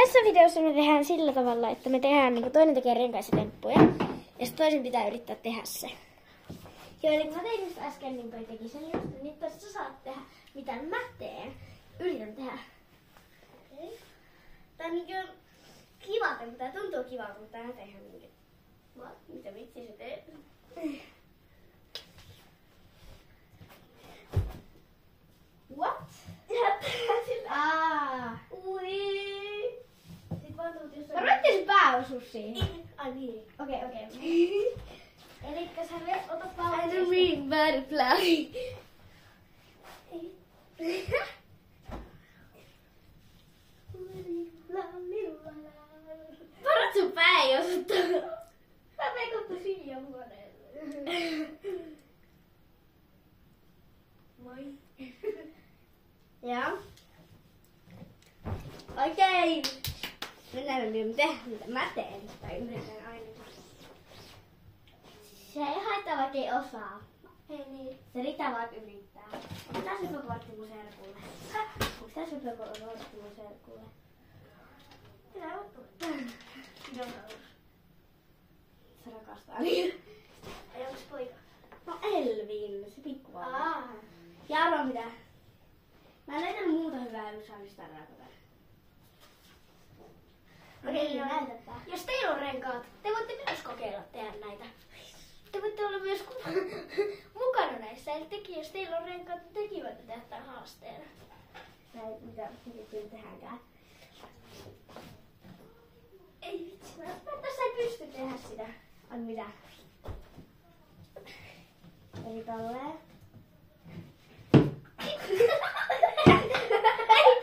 Tässä videossa me tehdään sillä tavalla, että me tehdään niin toinen tekee renkaissa temppuja ja sitten toisen pitää yrittää tehdä se. Joo, eli kun mä tein just äsken, niin toi teki sen just, niin toista sä saat tehdä mitä mä teen. Yritän tehdä. Okay. Tää on niinku kiva, mutta tää tuntuu kivalta, mutta tää tehdään niinku... Mitä vitsi sä teet? What? Ui. Sit vaan tuut jossain... Mä ruvettiin se pää osuu siihen. Ai niin. Okei. Elikkä sä ota pää... I'm a green butterfly. Parat sun pää ei osuttu. Mä pekottu Siljan huoneelle. Moi. Joo. Okei. Mennään mitä mä teen. Tai yritän aina. Se ei haittaa vaikka ei osaa. Ei niin. Se riittää vaan yrittää. Onko tässä joku kortti mun serkulle? Onko tässä joku kortti mun serkulle? Mitä ottuu? Se rakastaa niin. Ei onks poika? No Elvin, se pikkuvauva. Ja arvaa mitä? Mä en löytänyt muuta hyvää, jos saan sitä rakata. Okei, näytä tää. Jos teillä on renkaat, te voitte myös kokeilla tehdä näitä. Te voitte olla myös mukana näissä. Eli tekin, jos teillä on renkaat, niin tekin voitte tehdä tämän haasteena. Näin, mitä tehdäänkään. Ei vitsi, mä tässä ei pysty tehdä sitä. Ai mitä? Eli tolleen. Ei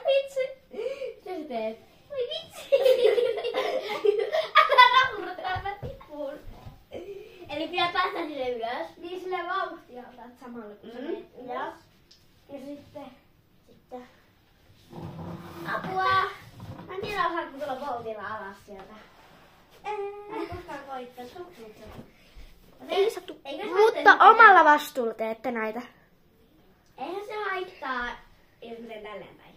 vitsi! Mitä sä teet? Oi vitsi! Älä naurata, mä tippuun. Eli pitää päästä sille ylös. Niin sille vauhtia otat samalla kun sä menet ylös. Ja sitten... Apua! Mä en tiedä osaatko tulla vauhtilla alas sieltä. En koskaan koittaa, ei sattu. Mutta omalla vastuulla teette näitä. Eihän se haittaa, jos mä teen tälleen päin.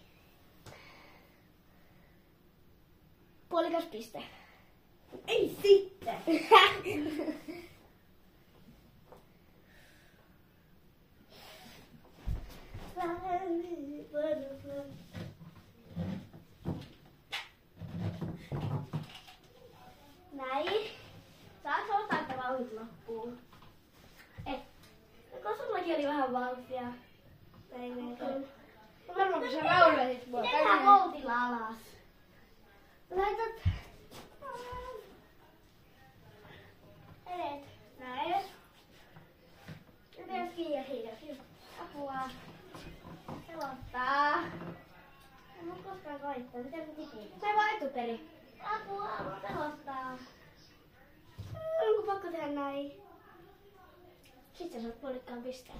Puolikas piste. Ei sitten. Näin. Saatko ottaa, että vauhdit loppuu? Koska sullakin oli vähän vauhtia. Varmaan kun sä raudatit mua. Mennään vauhtilla alas. Laitat... Edet. Näin. Nyt hidas. Apua. Pelottaa. En oo koskaan koittaa. Mitä mä tekin? Se vaan etuperi. Apua, mua pelottaa. Onko pakko tehdä näin? Sitten sä saat puolikkaan pisteen.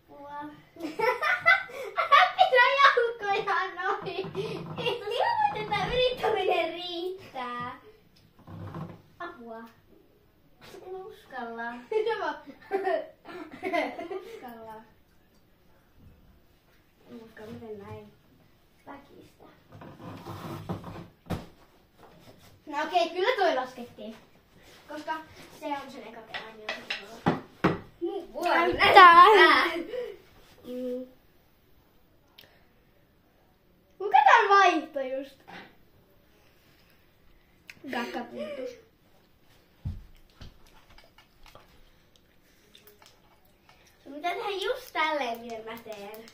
Apua. Älä pidä jalkoja noin. Sanoit, että yrittäminen riittää. Apua. En uskalla. Uskalla. En uskalla, miten näin väkistä. No okei, kyllä toi laskettiin. Koska se on sen eka kerran, niin on se näyttää. Kuka tän vaihtoi just? Kakkapuntus. Sun pitää tehdä just tälleen, miten mä teen.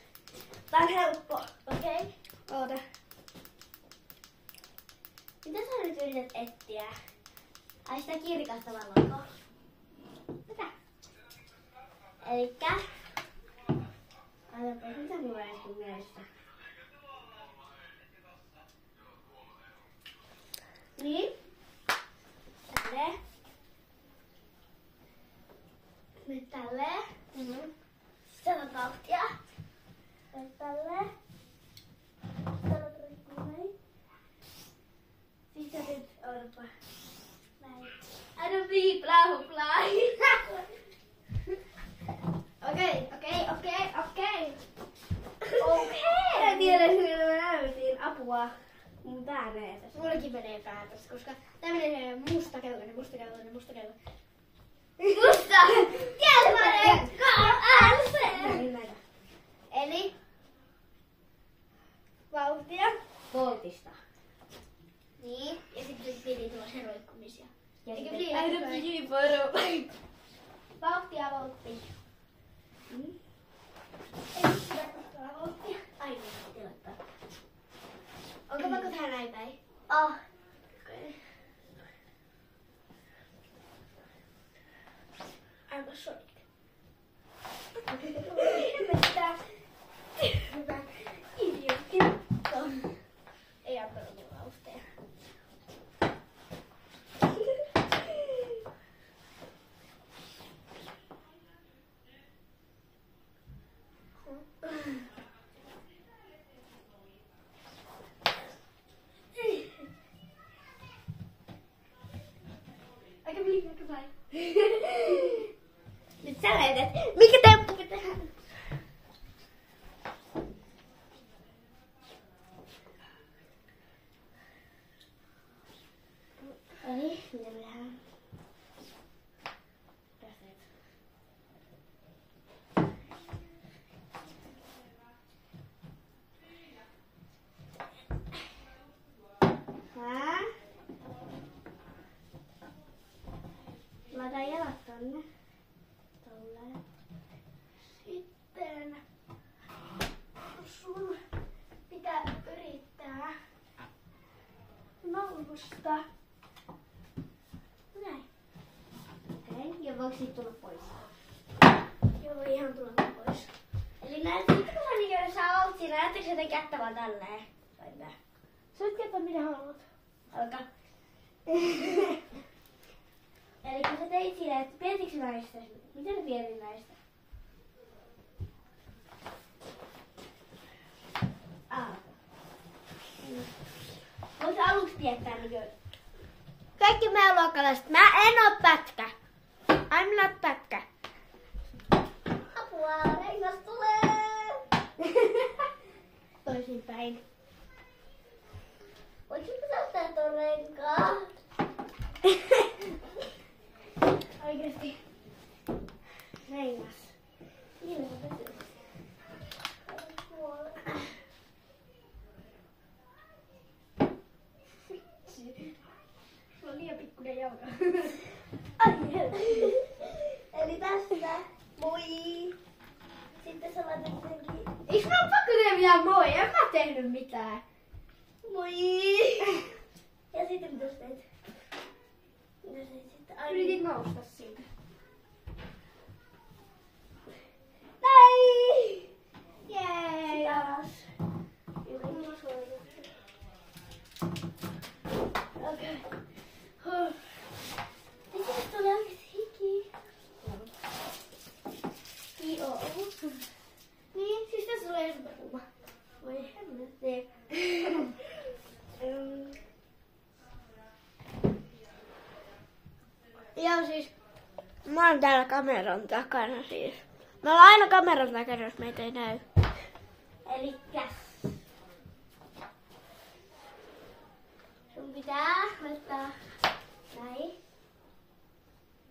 Tää on helppo, okei? Oota. Mitä sä nyt yrität etsiä? Ai sitä kirkasta valoa. Mitä? Elikkä... Ajatellaan, mitä mulla ei äsken mielessä? Niin. Tälleen. Nyt tälleen. Sitten on vauhtia. Nyt tälleen. Sitten on rikkuu näin. Sitten nyt odotapa. Näin. Aina bla bla bla. Okei. menee tässä. Mullakin menee pää tässä, koska tää menee musta keltainen. Musta! Keltainen KLC! Niin näitä. Eli vauhtia. Voltista. Niin, ja sitten piti tulla se roikkumisia. Eikö vauhtia, voltti. Ei sitä koskaan vauhtia. Ai niin, piti laittaa. Onko pakko tähän näin päin? Okei. Aivan Sonic. Mitä? Hyvä. Idiootti. Ei antanut mulle vauhtia. Aika vai? Nyt sä näytät. Mikä temppu pitää tehdä? Eli, mitä me tehdään? Laitan jalat tonne. Tolleen. Sitten sun pitää yrittää nousta. Näin. Okei, ja voiko siitä tulla pois? Joo, voi ihan tulla pois. Eli näytätkö sä niin, jos sä oot siinä, näytätkö sä joten kättä vaan tälleen? Vai näin? Sä voit kättä mitä haluat. Alkaa. Eli kun sä teit siinä, että pietitkö näistä? Miten sä pietit näistä? Voit sä aluksi piettää niin kaikki meidän luokkalaiset. Mä en oo pätkä. I'm not pätkä. Apua, rengas tulee! Toisinpäin. Voitko pysäyttää ton renkaan? Oikeesti. Rengas. Niin se pysyy. Sulla on liian pikkuinen jalka. Ai eli tästä. Moi. Sitten sä laitat sen kiinni. Eiks mä oo pakko tehdä mitään moi? En mä tehnyt mitään. Moi. Ja sitten mitä sä teit? Mitä sä teit sitten? Yritin nousta siitä. Näin! Jee! Taas. Okei. Miten tulee oikeesti hiki? Joo. Niin, siis tässä tulee superkuuma. Voi hemmetti. Joo siis, mä oon täällä kameran takana siis. Me ollaan aina kameran takana, jos meitä ei näy. Elikkäs. Sun pitää laittaa näin.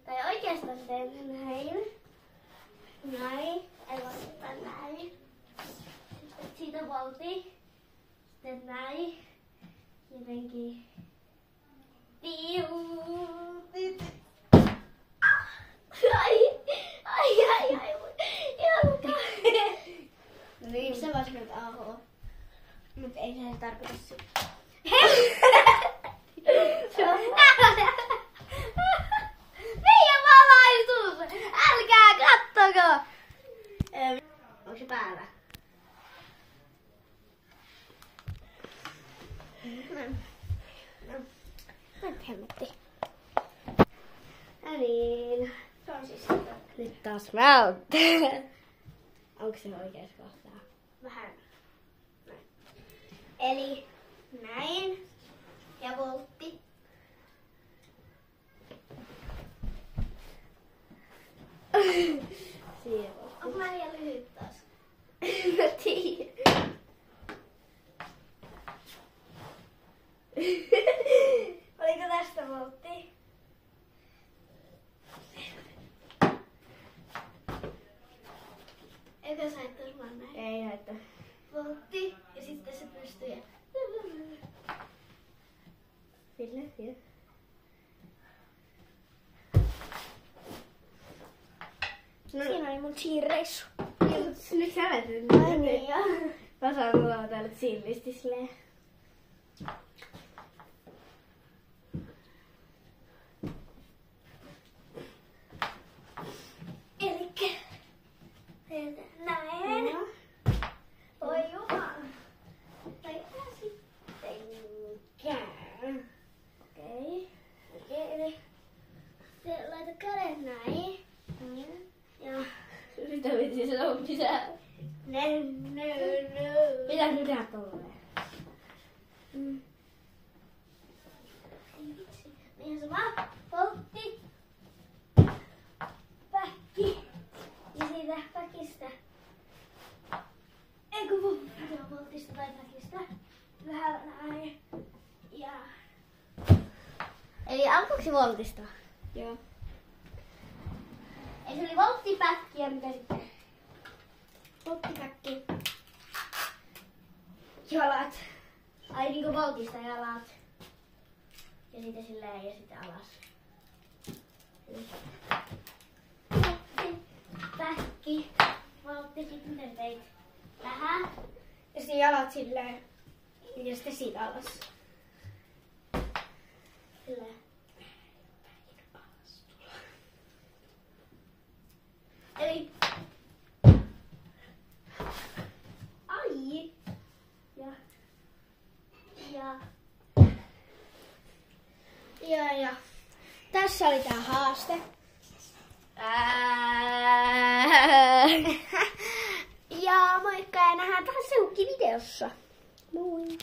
Tai oikeastaan teen näin. Näin. Eli laittaa näin. Sitten siitä volti. Sitten näin. Jotenkin. Ai. Jalka. No niin. Missä vaiheessa nyt AH? Mut ei se tarkoita sitä. Meidän valaisuus! Älkää kattoko! Onko se päällä? Hemmetti. No niin. Se on siis Nyt taas välttää. Onko se oikeassa kohtaa? vähän näin. Eli näin. Ja voltti. Siinä Onko mä liian lyhyt taas? mä tiedän. Eikö sä haittais vaan näin? Ei haittaa. Voltti ja sitten se pystyy ja... Ville. No, siinä oli mun cheer-reissu. Nyt sä lähdet. Ai niin joo. Mä saan tulla täällä chillisti silleen. Elikkä... Näin. Oi jumala. Tai sittenkään. Okei. Eli... Sitten laita kädet näin. Ja... Sitä piti sanoa sisään. No. Pitääkö nyt tehdä tolleen? Ei vitsi. Niinhän se vaan poltti. Päkki. Ja siitä päkistä. Eikö voltista tai päkistä. Vähän näin. Ja... Eli alkuksi voltista. Joo. Eli se oli volttipäkki ja mitä sitten? Volttipäkki. Jalat. Ai niinku voltista jalat. Ja sitten silleen ja sitten alas. Volttipäkki. Voltti sitten miten teit? Tähän. Ja sitten jalat silleen. Ja sitten siitä alas. Silleen. Eli... Ai! Ja. Tässä oli tää haaste. Ja moikka ja nähdään taas seuraavassa videossa. Moi!